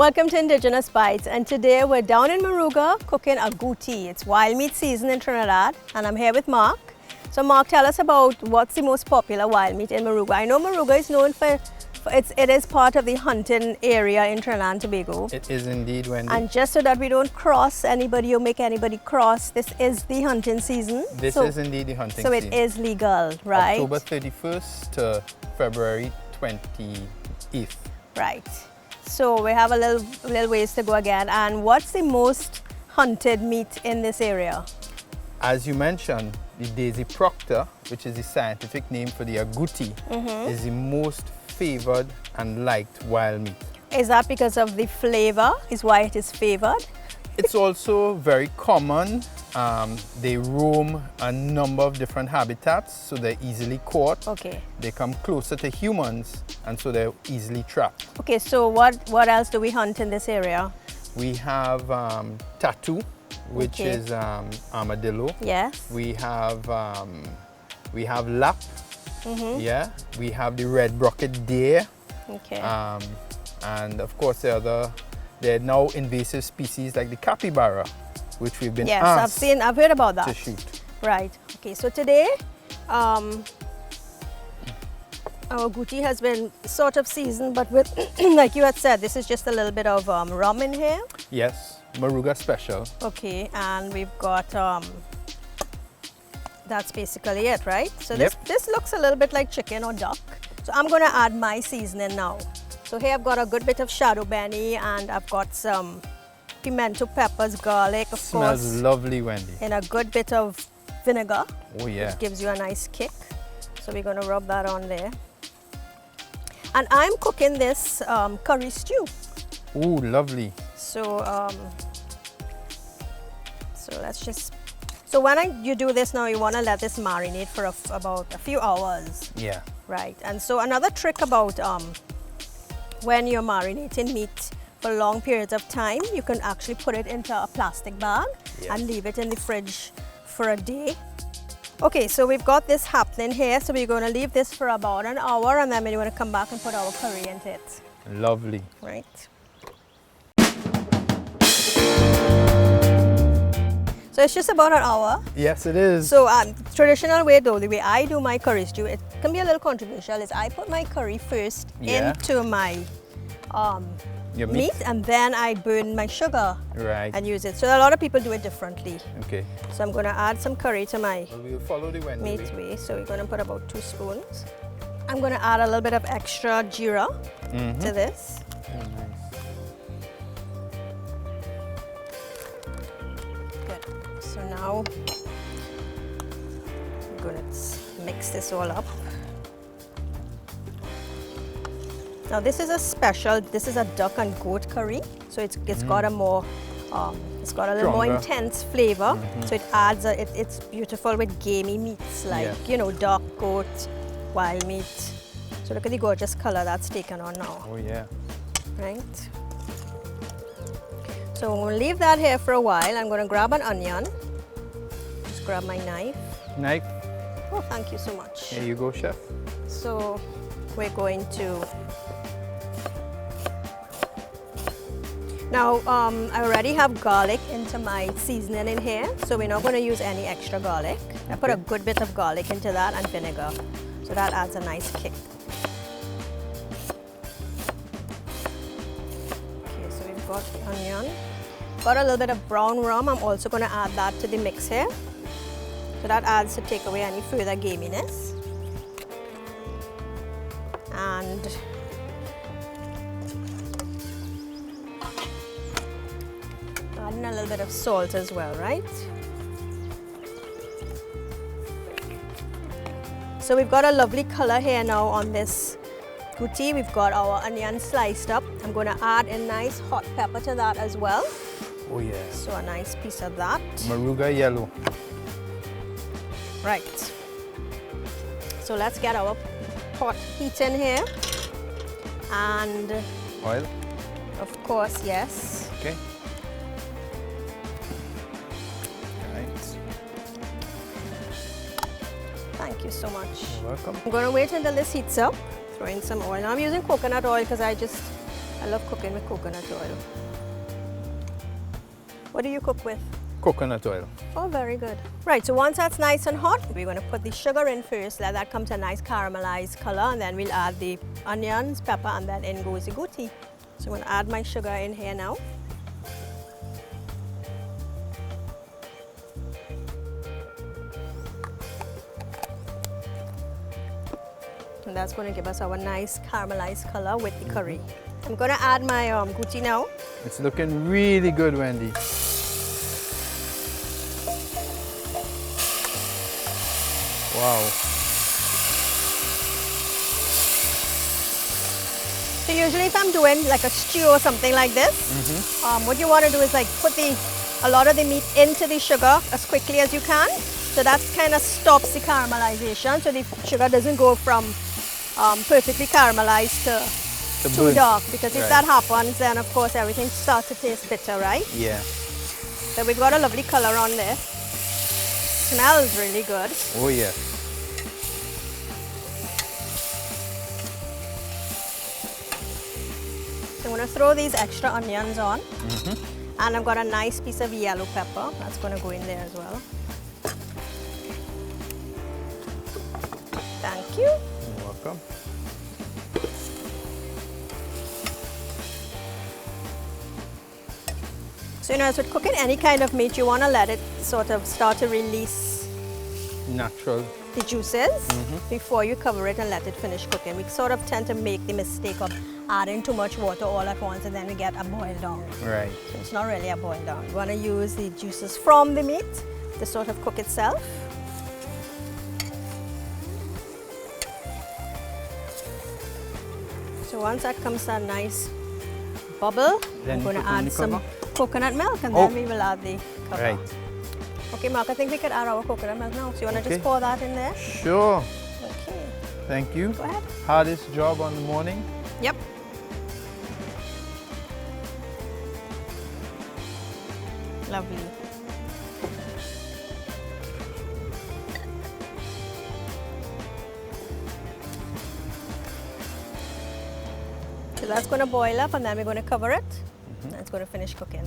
Welcome to Indigenous Bites, and today we're down in Moruga cooking a gootee. It's wild meat season in Trinidad, and I'm here with Mark. So Mark, tell us about what's the most popular wild meat in Moruga. I know Moruga is known for it is part of the hunting area in Trinidad and Tobago. It is indeed, Wendy. And just so that we don't cross anybody or make anybody cross, this is the hunting season. This is indeed the hunting season. So it is legal, right? October 31st to February 28th. Right. So we have a little ways to go again. And what's the most hunted meat in this area? As you mentioned, the Daisy proctor, which is the scientific name for the agouti, is the most favored and liked wild meat. Is that because of the flavor? Is why it is favored? It's also very common. They roam a number of different habitats, so they're easily caught. Okay. They come closer to humans, and so they're easily trapped. Okay, so what else do we hunt in this area? We have tattoo, which is armadillo. Yes. We have lap. Yeah. We have the red-brocked deer. Okay. And of course there are now invasive species like the capybara, which we've been asked I've heard about that. to shoot. Right. Okay, so today our gootee has been sort of seasoned, but with like you had said, this is just a little bit of rum in here. Yes, Moruga special. Okay, and we've got that's basically it, right? So Yep. this looks a little bit like chicken or duck. So I'm going to add my seasoning now. So here I've got a good bit of shadow benny, and I've got some pimento peppers, garlic, of Smells course, lovely, Wendy. and a good bit of vinegar, Oh yeah. which gives you a nice kick. So we're going to rub that on there. And I'm cooking this curry stew. Ooh, lovely. So let's just. So when you do this now, you want to let this marinate for about a few hours. Yeah. Right. And so another trick about when you're marinating meat for long periods of time, you can actually put it into a plastic bag and leave it in the fridge for a day. Okay, so we've got this happening here. So we're going to leave this for about an hour, and then we're going to come back and put our curry into it. Lovely. Right. So it's just about an hour. Yes, it is. So traditional way though, the way I do my curry stew, it can be a little controversial, is I put my curry first into my Your meat, and then I burn my sugar Right. and use it. So a lot of people do it differently. Okay. So I'm going to add some curry to my Well, we'll follow the Wendy meat way. way. So we're going to put about 2 spoons. I'm going to add a little bit of extra jeera to this. Oh, nice. Good. So now I'm going to mix this all up. Now this is a special, this is a duck and goat curry. So it's got a more, it's got a little more Stronger. intense flavor. So it adds, it's beautiful with gamey meats like, you know, duck, goat, wild meat. So look at the gorgeous color that's taken on now. Oh yeah. Right. So we'll leave that here for a while. I'm going to grab an onion. Just grab my knife. Knife. Oh, thank you so much. Here you go, chef. So we're going to. Now I already have garlic into my seasoning in here, so we're not going to use any extra garlic. I put a good bit of garlic into that and vinegar, so that adds a nice kick. Okay, so we've got the onion. Got a little bit of brown rum. I'm also going to add that to the mix here. So that adds to take away any further gaminess. And adding a little bit of salt as well, right? So we've got a lovely color here now on this gootee. We've got our onion sliced up. I'm going to add a nice hot pepper to that as well. Oh yeah. So a nice piece of that. Moruga yellow. Right. So let's get our pot heating here. And Oil. of course, yes. Okay. Right. Thank you so much. You're welcome. I'm going to wait until this heats up. Throw in some oil. Now I'm using coconut oil because I just I love cooking with coconut oil. What do you cook with? Coconut oil. Oh, very good. Right, so once that's nice and hot, we're going to put the sugar in first, let that come to a nice caramelized color, and then we'll add the onions, pepper, and then in goes the guti. So I'm going to add my sugar in here now. And that's going to give us our nice caramelized color with the curry. I'm going to add my guti now. It's looking really good, Wendy. Wow. So usually if I'm doing like a stew or something like this, what you want to do is like put a lot of the meat into the sugar as quickly as you can. So that kind of stops the caramelization, so the sugar doesn't go from perfectly caramelized to too dark. Because if that happens, then of course everything starts to taste bitter, right? Yeah. So we've got a lovely color on there. Smells really good. Oh yeah. So I'm going to throw these extra onions on. And I've got a nice piece of yellow pepper. That's going to go in there as well. Thank you. You're welcome. So, you know, as with cooking any kind of meat, you want to let it sort of start to release Natural. the juices before you cover it and let it finish cooking. We sort of tend to make the mistake of adding too much water all at once, and then we get a boil down. Right. So it's not really a boil down. You want to use the juices from the meat to sort of cook itself. So once that comes to a nice bubble, Then I'm going to put in add the some cover? coconut milk, and then we will add the cover. Right. Okay, Mark, I think we could add our coconut milk now. So you want to just pour that in there? Sure. Okay. Thank you. Go ahead. Hardest job on the morning. Yep. Lovely. So that's going to boil up, and then we're going to cover it. And it's going to finish cooking.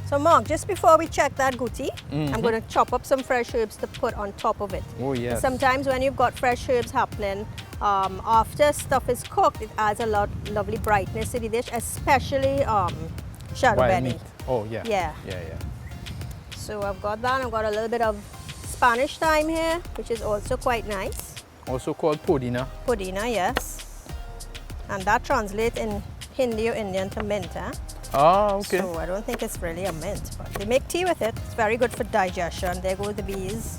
So Mark, just before we check that guti, I'm going to chop up some fresh herbs to put on top of it. Oh yes. Sometimes when you've got fresh herbs happening, after stuff is cooked, it adds a lovely brightness to the dish, especially shadow Wild benny. meat. Oh yeah. Yeah. Yeah, yeah. So I've got that. I've got a little bit of Spanish thyme here, which is also quite nice. Also called podina. Podina, yes. And that translates in Hindi or Indian to mint, huh? Ah, okay. So I don't think it's really a mint, but they make tea with it. It's very good for digestion. There go the bees.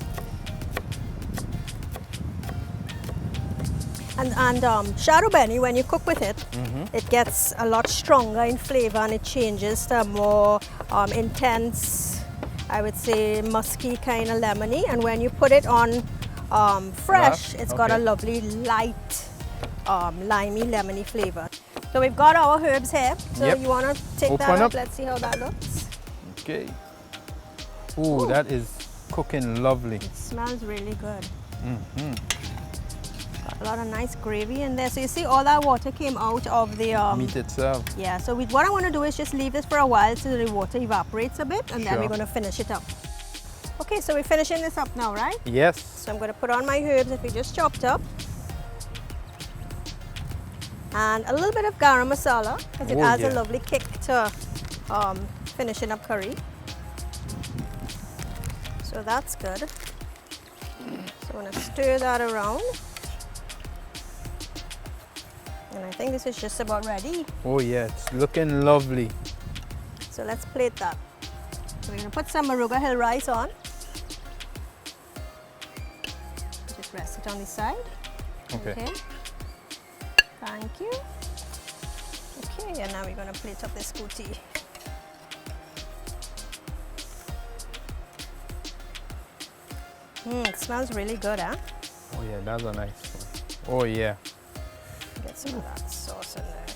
And shadow benny, when you cook with it, it gets a lot stronger in flavor, and it changes to a more intense, I would say, musky kind of lemony. And when you put it on fresh, it's got a lovely light, limey, lemony flavor. So we've got our herbs here. So you want to take that up? Let's see how that looks. Okay. Ooh, that is cooking lovely. It smells really good. Got a lot of nice gravy in there. So you see all that water came out of the meat itself. Yeah, so what I want to do is just leave this for a while so the water evaporates a bit, and then we're going to finish it up. Okay, so we're finishing this up now, right? Yes. So I'm going to put on my herbs that we just chopped up. And a little bit of garam masala, because it adds a lovely kick to finishing up curry. So that's good. So I'm going to stir that around. And I think this is just about ready. Oh yeah, it's looking lovely. So let's plate that. So we're going to put some Moruga Hill rice on. Just rest it on the side. Okay. Thank you. Okay, and now we're going to plate up this guti. It smells really good, huh? Oh yeah, that's a nice one. Oh yeah. Get some of that sauce in there.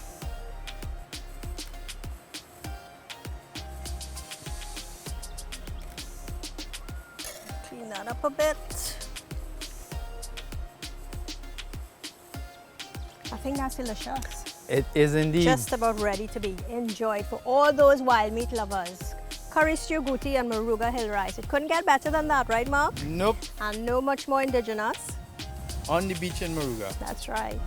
that up a bit. I think that's delicious. It is indeed. Just about ready to be enjoyed for all those wild meat lovers. Curry stew, guti, and Moruga hill rice. It couldn't get better than that, right, Mark? Nope. And no much more indigenous. On the beach in Moruga. That's right.